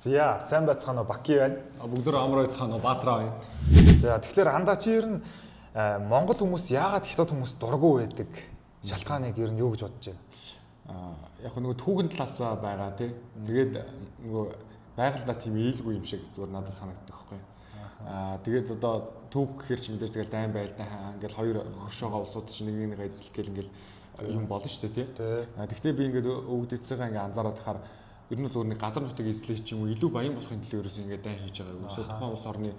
За сайн байцгаана уу Баки байна. Бүгдөө амар байцгаана уу Баатраа байна. За тэгэхээр андаа чи ер нь Монгол хүмүүс яагаад хятад хүмүүс дургу байдаг шалтгааныг ер нь юу гэж бодож байна? Яг нөгөө түүхэн талаас байгаа тий. Тэгээд нөгөө байгальдаа тийм ээлгүй юм шиг зүгээр надад санагддаг байхгүй. Тэгээд одоо түүх гэхэр чи мэдээж тэгэл дайн байлдаа ингээл хоёр хөршөөгөө улсууд чинь нэг эзлэх гэл ингээл юм болно шүү дээ тий. Тэгвэл би ингээд өвгдөцөөгөө ингээ анзаараад тахаар ер нь зүгээр нэг газар нутгийг эзлэх ч юм уу илүү баян болохын төлөө ерөөсөө ингээд дайн хийж байгаа юм. Эсвэл тухайн улс орны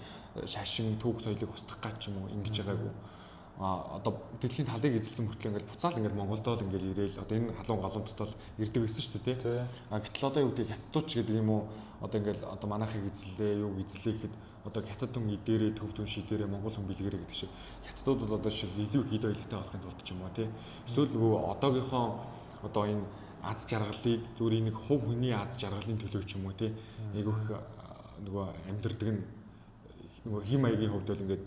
шашин түүх соёлыг устгах гэж ч юм уу ингэж байгаагүй. Одоо дэлхийн талыг эзэлсэн мөртлөө ингээд буцаал ингээд Монголдоо л ингээд ирээл одоо энэ халуун галуунтад бол ирдэг байсан шүү дээ тий. Гэтэл одоо юу гэдэг хятадч гэдэг юм уу одоо ингээд одоо манайхыг эзэллээ юу эзэлээ гэхэд одоо хятад хүн идээрээ төв түн шидээрээ Монгол хүн бэлгэрээ гэдэг шиг хятадууд бол одоо шил илүү хэд ойлгохтой болохын тулд ч юм уу тий. Эсвэл нөгөө одоогийнхоо одоо энэ аз жаргалыг зүгээр нэг хувь хүний аз жаргалын төлөө ч юм уу тий. Айгүйх нөгөө амьдрдаг нь нөгөө хим маягийн хувьд бол ингээд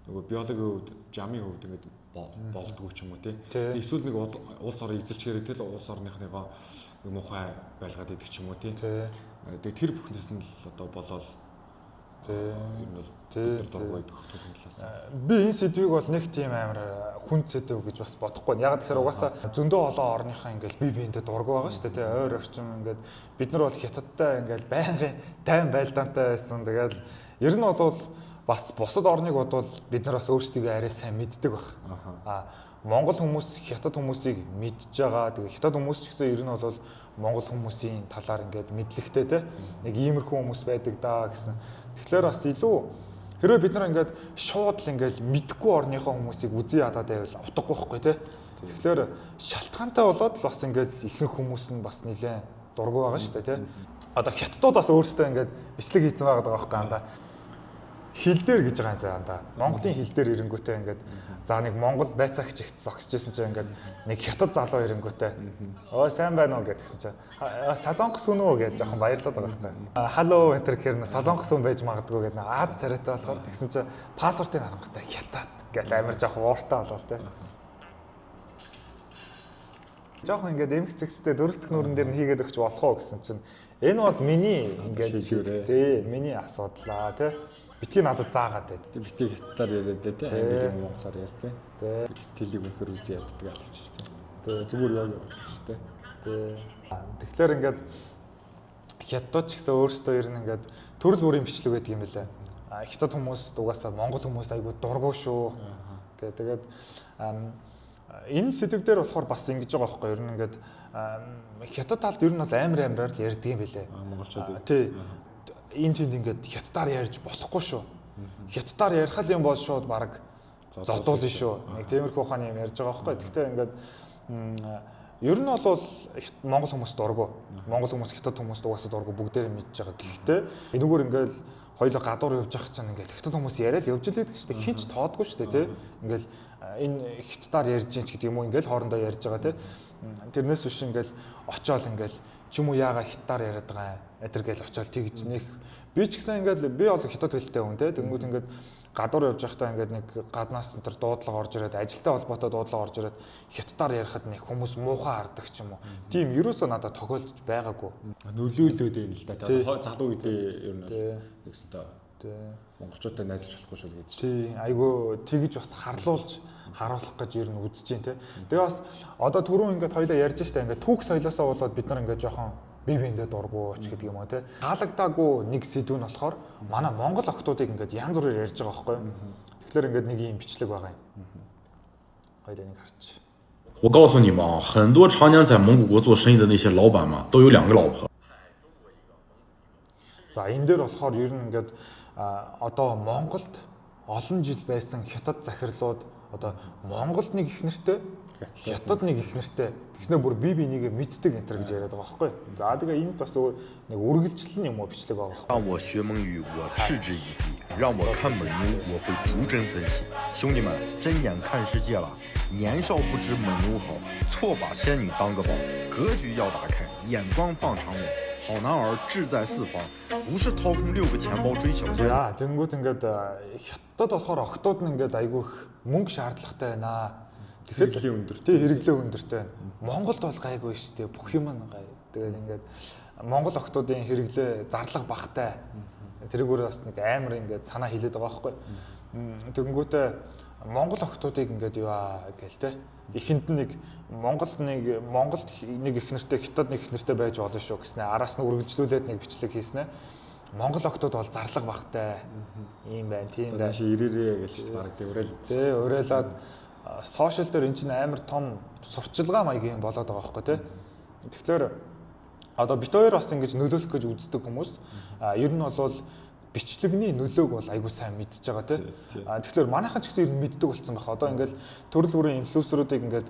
нөгөө биологийн хувьд жамын хувьд ингээд болдгоо ч юм уу тий. Эсвэл нэг улс орыг эзэлчихээрээ тэл улс орныхныгоо нэг мухай байлгаад идэх ч юм уу тий. Тэгээд тэр бүхнээс нь л одоо болоод ер нь бол тэр дургуй идэх түүхэн талаас. Би энэ сэдвийг бол нэг тийм амар хүнд сэдв гэж бас бодохгүй. Яг тэгэхээр угаасаа зөндөө олон орныхаа ингээд бие биендээ дургуй байгаа шүү дээ тий. Ойр орчим ингээд бид нар бол хятадтай ингээд байнгын тайван байлдаантай байсан. Тэгээд ер нь бол бас бусад орныг бодвол бид нар бас өөрсдийгөө арай сайн мэддэг баг. Монгол хүмүүс хятад хүмүүсийг мэдж байгаа. Тэгээ хятад хүмүүс ч гэсэн ер нь бол монгол хүмүүсийн талаар ингээд мэдлэгтэй те нэг иймэрхүү хүмүүс байдаг даа гэсэн. Тэгэхээр бас илүү хэрвээ бид нар ингээд шууд л ингээд мэдгүй орныхоо хүмүүсийг үзий ядаад байвал утгагүй байхгүй те. Тэгэхээр шалтгаантай болоод л бас ингээд ихэнх хүмүүс нь бас нэлээд дургу байгаа шүү дээ те. Одоо хятадууд бас өөрсдөө ингээд бичлэг хийцэн байгаа байхгүй андаа. Хил дээр гэж байгаа юм заа андаа. Монголын хил дээр ирэнгүүтээ ингээд за нэг Монгол байцаагч ихт зогсчихсэн чинь ингээд нэг хятад залуу ирэнгүүтээ оо сайн байна уу гэдгсэн чинь солонгос хүн үү гэж жоохон баярлаад байгаа хэрэгтэй. Халло энтер гэхэр солонгос хүн байж магадгүй гэдэг Аз царайтай болохоор тэгсэн чинь паспортыг харангуйтай хятад гэж амар жоохон ууртай болоо те. Жоохон ингээд эмх зэгцтэй дөрөлтөх нүрэн дээр нь хийгээд өгч болох уу гэсэн чинь энэ бол миний ингээд тий миний асуудлаа те. Битгий надад заагаад байд. Битгий хятадаар яриад тий англи монголоор яар тий. Телевизээр өнөхөр үзий яддаг алч тий. Тэгээ зүгээр яг болчих тий. Тэгэхээр ингээд хятадч гэсэн өөрсдөө ер нь ингээд төрөл бүрийн бичлэг байдаг юм байлаа. Хятад хүмүүс угаасаа монгол хүмүүс айгүй дургуй шүү. Тэгээд энэ сэдв дээр болохоор бас ингэж байгаа байхгүй ер нь ингээд хятад талд ер нь бол амар л ярьдаг юм байлаа. Монголчууд тий. Энэ тэнд ингээд хятадаар ярьж болохгүй шүү. Хятадаар ярих юм бол шууд баг зодуулна шүү. Нэг тиймэрхүү ухааны юм ярьж байгаа байхгүй. Гэхдээ ингээд ер нь бол монгол хүмүүс дургу. Монгол хүмүүс хятад хүмүүст угаасаа дургу бүгдээр мэдж байгаа. Гэхдээ энэгээр ингээд хоёулаа гадуур явж явах чинь ингээд хятад хүмүүс яриад явж л байдаг шүү дээ. Хинч тоодгүй шүү дээ тий. Ингээд энэ хятадаар ярьж чинь ч гэдэг юм уу ингээд хоорондоо ярьж байгаа тий. Тэрнээс биш ингээд очиол ингээд ч юм уу яага хятадаар яриад байгаа эдэр гээл очиол тэгж нэх би ч гэсэн ингээд би бол хятад хэлтэй хүн те тэнгууд ингээд гадуур явж байхдаа ингээд нэг гаднаас энэ дуудлага орж ирээд ажилтай холбоотой дуудлага орж ирээд хятадаар ярихад нэг хүмүүс муухай хардаг ч юм уу тийм ерөөсөө надад тохиолдож байгаагүй нөлөөлөөд юм л да залуу үедээ ер нь нэгстэй монголчуудтай найзалж болохгүй шүү гэдэг чинь айгүй тэгж бас харуулах гэж ер нь үзэж байна те. Тэгээ бас одоо түрүүн ингээд хоёлаа ярьж штэ ингээд түүх соёлоосоо болоод бид нар ингээд жоохон бие биендээ дургуйч гэдэг юм уу те. Таалагдаагүй нэг сэдв нь болохоор манай монгол охтуудыг ингээд янз бүрээр ярьж байгаа байхгүй юу. Тэгэхээр ингээд нэг юм бичлэг байгаа юм. Хоёлаа нэг харч. 我告诉你们啊，很多常年在蒙古国做生意的那些老板嘛，都有2个老婆。 За энэ дээр болохоор ер нь ингээд одоо Монголд олон жил байсан хятад захирлууд одоо Монголд нэг их нэртэй хятад нэг их нэртэй тэгснээр бүр бие бинийгээ мэддэг энэ төр гэж яриад байгаа байхгүй. За тэгээ энд бас нэг үргэлжлэл юм уу бичлэг байгаа байхгүй. 让我学蒙语，我嗤之以鼻；让我看蒙牛，我会逐帧分析。兄弟们，睁眼看世界了，年少不知蒙牛好，错把仙女当个宝。格局要打开，眼光放长远。 好男儿志在四方，不是掏空6个钱包追小三。 За тэнгууд ингээд хятад болохоор охтууд нь ингээд айгүй их мөнгө шаардлагатай байна. Тэгэхээр хэрэглээ өндөр. Тий хэрэглээ өндөртэй байна. Монголд бол гайгүй шүү дээ. Бүх юм нь гай. Тэгээд ингээд Монгол охтуудын хэрэглээ зарлага багтай. Тэрүүгээр бас нэг амар ингээд санаа хилээд байгаа байхгүй. Тэгэнгүүтээ Монгол охтуудыг ингээд юу гээл те. Эхэнд нэг Монголд нэг их нэртэй хятад нэг их нэртэй байж болно шүү гэснээр араас нь үргэлжлүүлээд нэг бичлэг хийснэ. Монгол охтууд бол зарлага багтай юм байна. Тийм байна. Дааши ирээрээ гэж чинь баг уриал. Тий, уриалаад сошиал дээр эн чинь амар том сурчилгаа маягийн болоод байгаа байхгүй тий. Тэгэхээр одоо бит хоёр бас ингэж нөлөөлөх гэж үздэг хүмүүс ер нь бол бичлэгний нөлөөг бол айгүй сайн мэдж байгаа тий. Тэгэхээр манайхан ч гэсэн ер нь мэддэг болсон байна. Одоо ингээл төрөл бүрийн инфлюенсеруудыг ингээд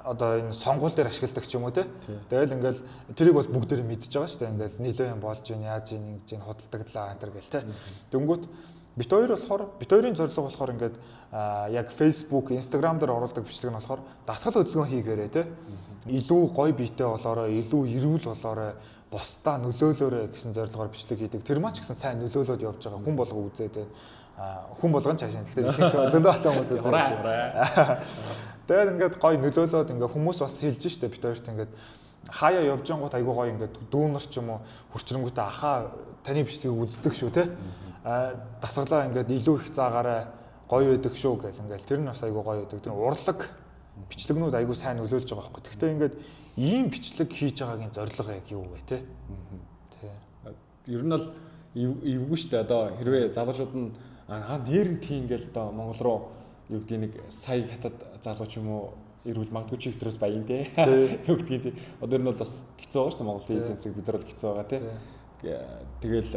одоо энэ сонгуул дээр ашигладаг ч юм уу тий. Тэгэл ингээл тэрийг бол бүгдээрээ мэдж байгаа шүү дээ. Ингээл нилээн болж гин яаж ингэж худалдаглаа энэ гэл тий. Тэнгүүт бит хоёрын зорилго болохоор ингээд яг Facebook, Instagram дээр оруулдаг бичлэг нь болохоор дасгал хөдөлгөөн хийгээрэй тий. Илүү гоё биетэй болоорой, илүү эрүүл болоорой, бусдаа нөлөөлөөрэй гэсэн зорилгоор бичлэг хийдэг. Тэр маань ч гэсэн сайн нөлөөлөд явж байгаа. Хүн болго үзээд хүн болгон чаашаа. Тэгэхээр их зөндөө хатан хүмүүс үзээд. Тэгээд ингээд гоё нөлөөлөд ингээд хүмүүс бас хэлж штэ бит хоёрт ингээд хаяа явж гингууд айгуу гоё ингээд дүүнер ч юм уу хурцрэнгүүтээ ахаа таны бичлэгийг үздэг шүү те. Дасгалаа ингээд илүү их заагаарай гоё байдаг шүү гэл ингээд тэр нь бас айгуу гоё байдаг. Тэр урлаг бичлэгнүүд айгуу сайн нөлөөлж байгаа байхгүй. Гэхдээ ингээд ийм бичлэг хийж байгаагийн зорилго яг юу вэ те? Тий. Ер нь бол эвгүй шүү дээ. Одоо хэрвээ залуучууд нь нэр нь тийм ингээл одоо Монгол руу юу гэдэг нэг сая хятад залууч юм уу ирүүл магадгүй чи хэвтрээс баян те. Юу гэдэг тийм. Одоо ер нь бол бас хэцүү байгаа шүү дээ Монголын эдийн засаг бид нар бол хэцүү байгаа те. Тэгэл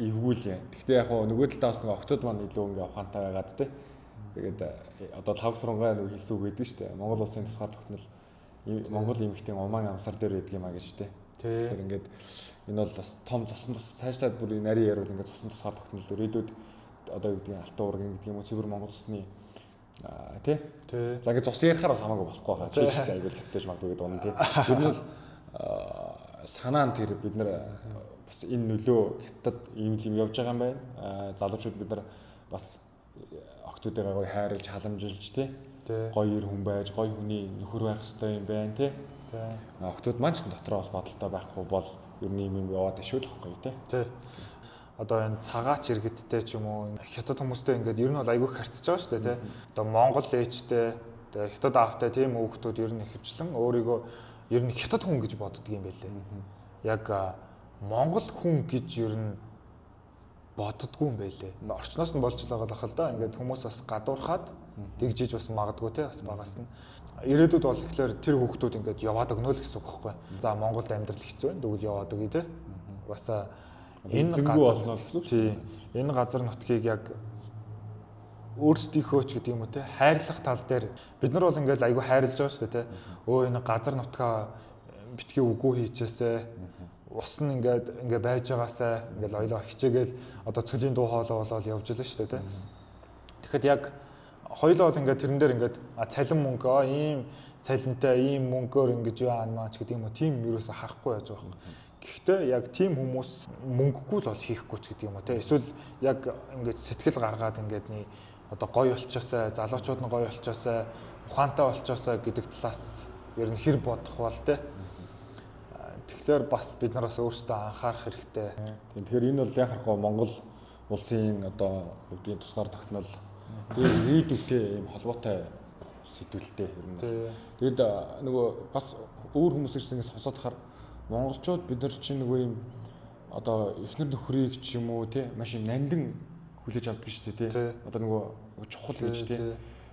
эвгүүл яа. Гэхдээ яг нөгөө талаас нэг октод маань илүү ингээ ухаантай байгаад те. Тэгээд одоо лавсрангаа нэг хэлсэн үг гэдэг шүү дээ. Монгол улсын тусгаар тогтнол Монгол эмэгтэй умаан амсар дээр байдаг юм а гэж те. Тэгэхээр ингээд энэ бол бас том цосон тус цаашлаад бүр нарийн яруул ингээд цосон тусгаар тогтнол өрөөдөд одоо юу гэдэг нь алтан уургийн гэдэг юм уу цэвэр Монгол улсны тий. За ингээд цус ярихаар бас хамаагүй болохгүй байгаа. Чийлсэн айгуул хэвтэж магадгүй гэдэг үнэн тий. Тэр нь бол санаа нь тэр бид нар бас энэ нөлөө хятад ийм юм явж байгаа юм байна. Залуучууд бид нар бас октодыгаа гоё хайрлж халамжилж тий. Гоё ир хүн байж, гоё хүний нөхөр байх хэрэгтэй юм байна тий. Октод маань ч дотроо бас бодолтой байхгүй бол ер нь юм яваад ишүүл واخгүй тий. Одоо энэ цагаач иргэдтэй ч юм уу хятад хүмүүстэй ингээд ер нь бол айгүй харьцаж байгаа шүү дээ тий. Одоо Монгол ээжтэй, тэгээ хятад аавтай тийм хүүхдүүд ер нь ихэвчлэн өөрийгөө ер нь хятад хүн гэж боддог юм байлээ. Яг Монгол хүн гэж ер нь боддггүй юм байлээ. Орчноос нь болж байгаа л ахал да. Ингээд хүмүүс бас гадуурхаад тэгжиж бас магадгүй те бас багаас нь. Ирээдүйд бол ихлээр тэр хүүхдүүд ингээд яваад өгнө л гэсэн үг байхгүй. За Монголд амьдрал хэцүү байна. Тэгвэл яваад өгье те. Бас энэ газар энэ газар нутгийг яг өөрсдийнхөө ч гэдэг юм уу те хайрлах тал дээр бид нар бол ингээд айгүй хайрлаж байгаа шүү дээ те. Энэ газар нутгаа битгий үгүй хийчихээсэ ус нь ингээд байж байгаасаа ингээд ойлоо хичээгээл одоо цөлийн дуу хоолой болоод явж илаа шүү дээ тий. Тэгэхэд яг хоёулаа бол ингээд тэрэн дээр ингээд цалин мөнгө ийм цалинтай ийм мөнгөөр ингэж юу аанмаач гэдэг юм уу тийм юусоо харахгүй яаж байгаа юм. Гэхдээ яг тийм хүмүүс мөнгөгүй л бол хийхгүй ч гэдэг юм уу тий. Эсвэл яг ингээд сэтгэл гаргаад ингээд нэг одоо гоё болчоосаа залуучууд нь гоё болчоосаа ухаантай болчоосаа гэдэг талаас ер нь хэр бодох бол тий. Тэгэхээр бас бид нараас өөрсдөө анхаарах хэрэгтэй. Тэгэхээр энэ бол яхахгүй Монгол улсын одоо үүдийн тусгаар тогтнол ирээдүйтэй ийм холбоотой сэтгүүлтэй ер нь. Тэгэд нөгөө бас өөр хүмүүсээс ингэ сонсоод хахаар монголчууд бид нар чинь нөгөө ийм одоо эхнэр нөхрийг ч юм уу тий маш юм нандин хүлээж авдаг шүү дээ тий. Одоо нөгөө чухал гэж тий.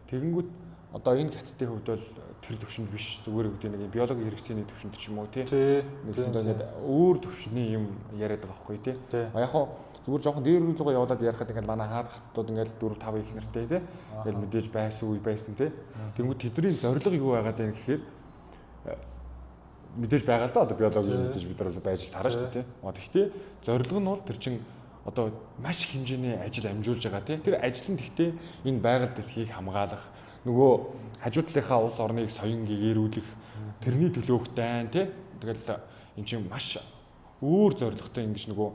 Тэгэнгүүт одоо энэ хаттын хувьд бол тэр төвшөнд биш зүгээр үүдээ нэг биологийн хэрэгцээний төвшөнд ч юм уу тий. Нэгсэндээ ингээд өөр төвшний юм яриад байгаа байхгүй тий. Яг хоо зүгээр жоохон дээр рүү явуулаад ярихад ингээд манай хаад хаттууд ингээд 4 5 их нэртэй тий. Ингээд мэдээж байсан үе байсан тий. Тэнгүүд тэдний зорилго юу байгаад байна гэхээр мэдээж байгаа л да одоо биологийн мэдээж бид нар байж тараа шүү дээ тий. Тэгэхдээ зорилго нь бол тэр чин одоо маш их хэмжээний ажил амжуулж байгаа тий. Тэр ажил нь гэхдээ энэ байгаль дэлхийг хамгаалах нөгөө хажуу талынхаа улс орныг соён гэгэрүүлэх тэрний төлөөх дайн тий. Тэгэл эн чинь маш өөр зорилготой ингэж нөгөө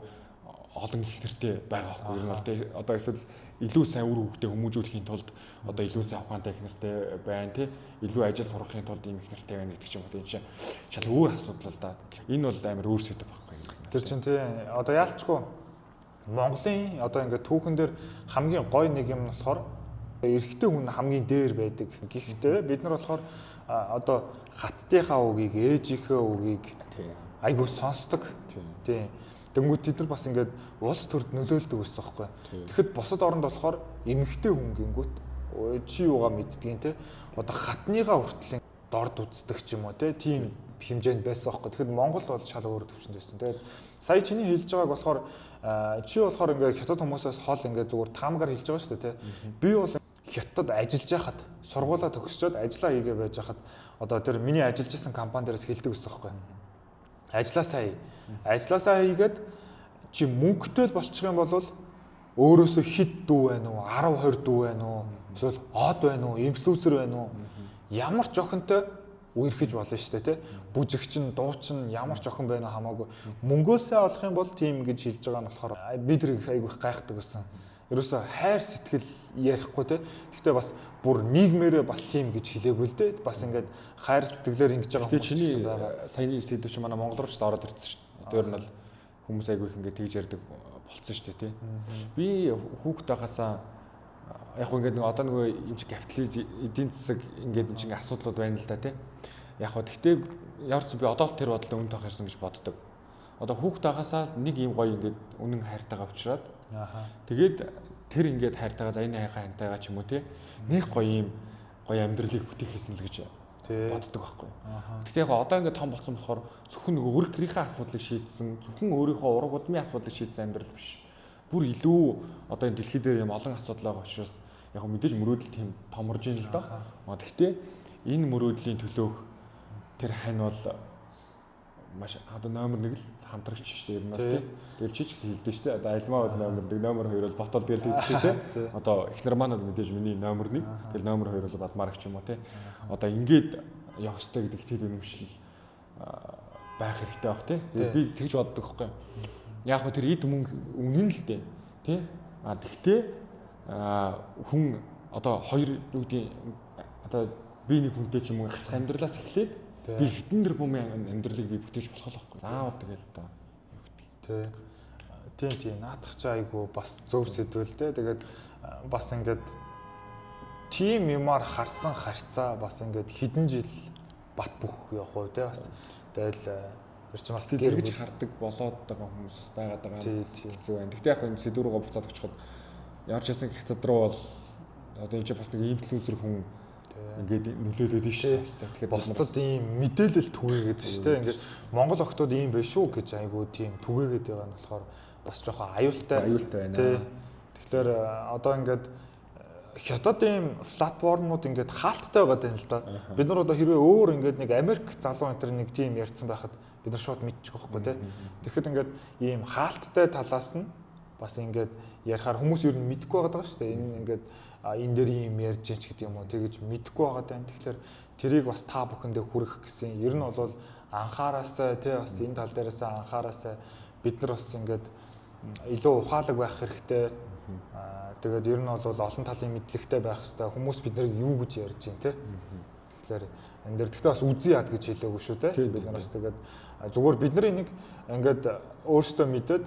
олон их нэртэй байгаа байхгүй юу? Ер нь бол одоо эсвэл илүү сайн үр хөвгтэй хүмүүжүүлэхийн тулд одоо илүү сайн ухаантай их нэртэй байна тий. Илүү ажил сургахын тулд ийм их нэртэй байна гэдэг ч юм уу. Энэ чинь шал өөр асуудал л да. Энэ бол амар өөр сэдв байхгүй юу? Тэр чинь тий одоо яалчгүй Монголын одоо ингээд түүхэн дээр хамгийн гой нэг юм болохоор эрэгтэй хүн хамгийн дээр байдаг. Гэхдээ бид нар болохоор одоо хаттынхаа үгийг, ээжийнхээ үгийг айгуу сонсдог. Тий. Тэнгүүд тэд нар бас ингээд улс төрд нөлөөлдөг гэсэн юм байна. Тэгэхэд бусад оронд болохоор эмэгтэй хүн гингүүт чи юугаа мэддгийг те одоо хатныгаа хүртэл дорд үздэг ч юм уу те тийм хэмжээнд байсан байхгүй. Тэгэхэд Монголд бол шал өөр төвшөнд байсан. Тэгээд сая чиний хэлж байгааг болохоор чи болохоор ингээд хятад хүмүүсээс хол ингээд зүгээр таамгаар хэлж байгаа шүү дээ те. Би бол хятад ажиллаж байхад сургуулаа төгсчөөд ажиллаа хийгээ байж байхад одоо тэр миний ажиллаж исэн компани дээрээс хэлдэг гэсэн юм байна. Ажилласаа хийгээд чи мөнгөтэй л болчих юм бол өөрөөсөө хэд дүү байна уу 10 20 дүү байна уу эсвэл од байна уу инфлюенсер байна уу ямар ч охинтой үерхэж болно шүү дээ тий бүжигчин дуучин ямар ч охин байна хамаагүй мөнгөөсөө олох юм бол тийм гэж хэлж байгаа нь болохоор би тэр айгүйх гайхдаг гэсэн ерөөсөө хайр сэтгэл ярихгүй тий гэхдээ бас бүр нийгмээрээ бас тийм гэж хэлээгүй л дээ бас ингээд хайр сэтгэлээр ингэж байгаа хүмүүс чинь саяны сэдв чи манай монгол руу ч ороод ирсэн шүү дээ. Тэр нь бол хүмүүс айгүйх ингээд тэгж ярьдаг болцсон шүү дээ тий. Би хүүхэд байхасаа яг хөө ингээд нэг одоо нөгөө юм чи капитализм эдийн засаг ингээд юм чи асуудлууд байна л да тий. Яг хөө гэхдээ ямар ч би одоо л тэр бодлоо үн тах ирсэн гэж боддог. Одоо хүүхэд байхасаа нэг юм гоё ингээд үнэн хайртайгаа уулзраад тэгээд тэр ингээд хайртайгаа заяны хайртайгаа ч юм уу тий. Нэг гоё юм гоё амьдралыг бүтээх хийсэн л гэж боддог байхгүй. Гэхдээ яг одоо ингээд том болсон болохоор зөвхөн нөгөө өргөрийнхээ асуудлыг шийдсэн, зөвхөн өөрийнхөө ураг удмын асуудлыг шийдсэн амьдрал биш. Бүр илүү одоо энэ дэлхий дээр юм олон асуудал байгаа учраас яг мэдээж мөрөөдөл тийм томорж ийн л доо. Гэхдээ энэ мөрөөдлийн төлөөх тэр хань бол маш одоо номер 1 л хамтрагч шүү дээ ер нь бас тийм. Тэгэл чи ч хэлдэж шүү дээ. Одоо альмаа бол номер 1, номер 2 бол ботол дээр тэгдэг шүү дээ. Одоо эхнэр манад мэдээж миний номер 1, тэгэл номер 2 бол бадмарк ч юм уу тийм. Одоо ингээд явах хэрэгтэй гэдэг тэр үнэмшил байх хэрэгтэй байх тийм. Би тэгж боддог байхгүй. Яг хөө тэр эд мөнгө үнэн л дээ тий. Тэгтээ хүн одоо хоёр юу гэдэг одоо би нэг хүнтэй ч юм уу хасах амьдралаас эхлээд би хитэн дэр бумын амьдралыг би бүтээж болох байхгүй. Заавал тэгэл одоо юу гэдэг. Тийм наадах чи айгу бас зөв сэдвэл дээ. Тэгээд бас ингээд тим юмар харсан харцаа бас ингээд хэдэн жил бат бөх явах уу те бас. Тэгэл тэр чинь бас тэгж хардаг болоод байгаа хүмүүс байгаад байгаа хэцүү байна. Гэхдээ яг энэ сэдв рүүгээ буцаад очиход ямар ч хэсэн хятад руу бол одоо энэ ч бас нэг инфлюенсер хүн ингээд нөлөөлөд нь шүү дээ. Тэгэхээр бусдад ийм мэдээлэл түгээгээд шүү дээ. Ингээд Монгол охтууд ийм байх шүү гэж айгуу тийм түгээгээд байгаа нь болохоор бас жоохон аюултай байна. Тэгэхээр одоо ингээд хятад ийм платформуд ингээд хаалттай байгаа юм л да. Бид нар одоо хэрвээ өөр ингээд нэг Америк залуу энэ нэг тийм ярьсан байхад бид нар шууд мэдчих واخгүй тий. Тэгэхэд ингээд ийм хаалттай талаас нь бас ингээд ярихаар хүмүүс ер нь мэдэхгүй байгаа шүү дээ. Энэ ингээд энэ дээр ийм ярьж ч гэдэг юм уу тэгэж мэдэхгүй байгаа даа. Тэгэхээр тэрийг бас та бүхэндээ хүргэх гэсэн. Ер нь бол анхаараасаа тий бас энэ тал дээрээс анхаараасаа бид нар бас ингээд илүү ухаалаг байх хэрэгтэй. Тэгээд ер нь бол олон талын мэдлэгтэй байх хэрэгтэй. Хүмүүс бид нарыг юу гэж ярьж байна тий. Тэгэхээр энэ дээр тэгтээ бас үзий яд гэж хэлээгүй шүү тий. Бид нараас тэгээд зүгээр бид нар энийг ингээд өөрсдөө мэдээд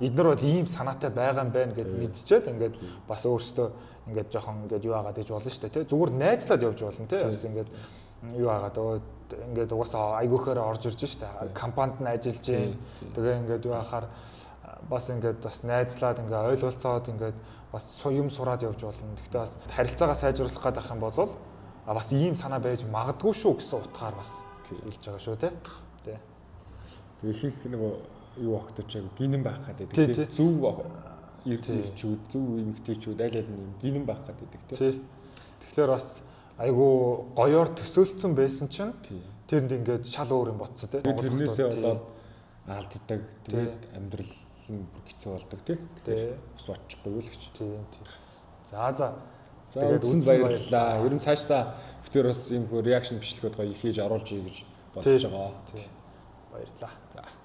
эднэр бол ийм санаатай байгаа юм байна гэд мэдчихээд ингээд бас өөрсдөө ингээд жоохон ингээд юу агаад иж болно шүү дээ тий. Зүгээр найзлаад явж болно тий. Бас ингээд юу агаад ингээд угаасаа айгүйхээр орж ирж шүү дээ. Компанид нь ажиллаж гин. Тэгээ ингээд юу ахаар бас ингээд бас найзлаад ингээд ойлголцоод ингээд бас юм сураад явж болно. Гэхдээ бас харилцаагаа сайжруулах гэдэг юм бол бас ийм санаа байж магадгүй шүү гэсэн утгаар бас хэлж байгаа шүү тий. Ихэнх нөгөө юу огтч гинэн байх гэдэг тийм зөв ирчүүд зөв эмгтээчүүд аль аль нь гинэн байх гэдэг тийм. Тэгэхээр бас айгу гоёор төсөөлцсөн байсан чинь тэрэнд ингээд шал өөр юм ботсоо тийм. Тэрнээсээ болоод алддаг тэгээд амьдрал нь бүр хэцүү болдог тийм. Тэгэхээр бас очихгүй л гэж. Тийм. За тэгээд үнд баярлалаа. Ер нь цаашдаа бүтээр бас юм реакшн бичлэгүүд гоё хийж оруулж ий гэж бодож байгаа. Баярлалаа. За